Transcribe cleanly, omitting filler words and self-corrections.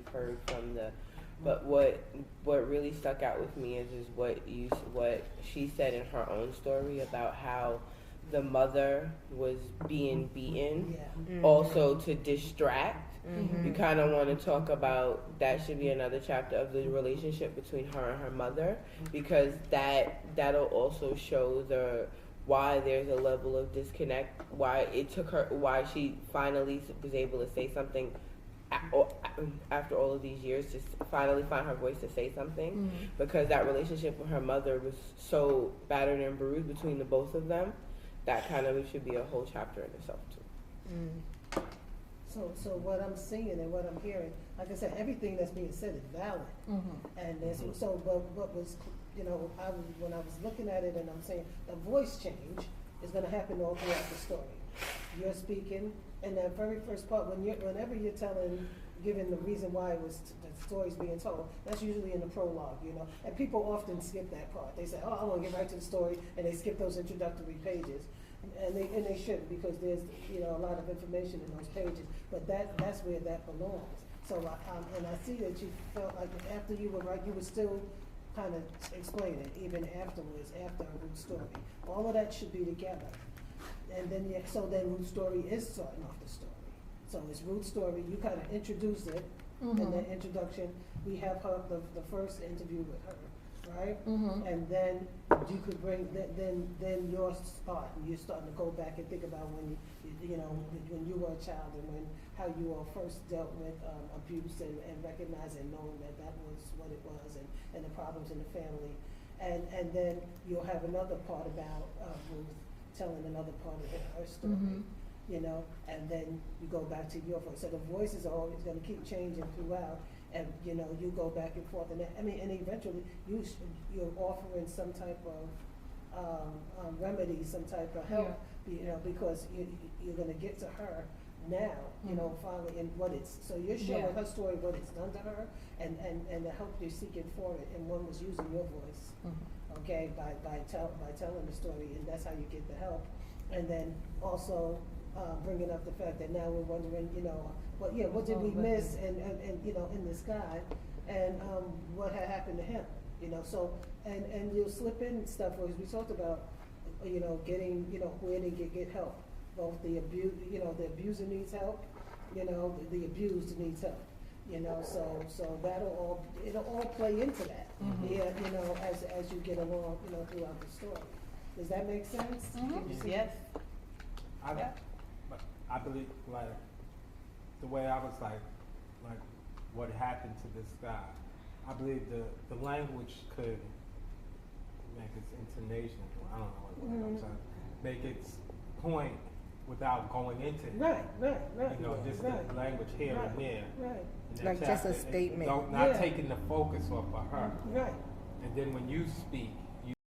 you've heard from the. But what really stuck out with me is what she said in her own story about how the mother was being beaten, also to distract. You kind of want to talk about that. Should be another chapter of the relationship between her and her mother, because that'll also show why there's a level of disconnect, why it took her, why she finally was able to say something after all of these years, to finally find her voice to say something, because that relationship with her mother was so battered and bruised between the both of them. That kind of should be a whole chapter in itself too. So what I'm seeing and what I'm hearing, like I said, everything that's being said is valid. And there's what was, when I was looking at it, and I'm saying the voice change is going to happen all throughout the story. You're speaking, and that very first part, whenever you're giving the reason why the story's being told, that's usually in the prologue, and people often skip that part. They say, oh, I want to get right to the story, and they skip those introductory pages. And they shouldn't, because there's a lot of information in those pages, but that's where that belongs. So and I see that you felt like after you were right, you were still kind of explaining even afterwards, after a root story. All of that should be together, and then root story is starting off the story. So it's root story. You kind of introduce it in the introduction. We have her the first interview with her. Right, and then you could bring then your spot, and you're starting to go back and think about when when you were a child, and how you all first dealt with abuse, and recognizing, knowing that was what it was, and the problems in the family, and then you'll have another part about Ruth telling another part of her story, and then you go back to your voice. So the voice is always going to keep changing throughout. And you go back and forth, and and eventually you're offering some type of remedy, some type of help, because you're going to get to her now, finally, and what it's. So you're showing her story, what it's done to her, and the help you're seeking for it. And one was using your voice, okay, by telling the story, and that's how you get the help. And then also bringing up the fact that now we're wondering, what did we miss, and in this guy, and what had happened to him, so, and you'll slip in stuff, as we talked about, getting, where they get help, both the the abuser needs help, the abused needs help, so it'll all play into that, as you get along, throughout the story. Does that make sense? Yes. I believe, like, the way I was like what happened to this guy, I believe the language could make its intonation, I don't know what I'm saying, make its point without going into it. Right. Just the language here and there. Right. Like just a statement. Not taking the focus off of her. Right. And then when you speak,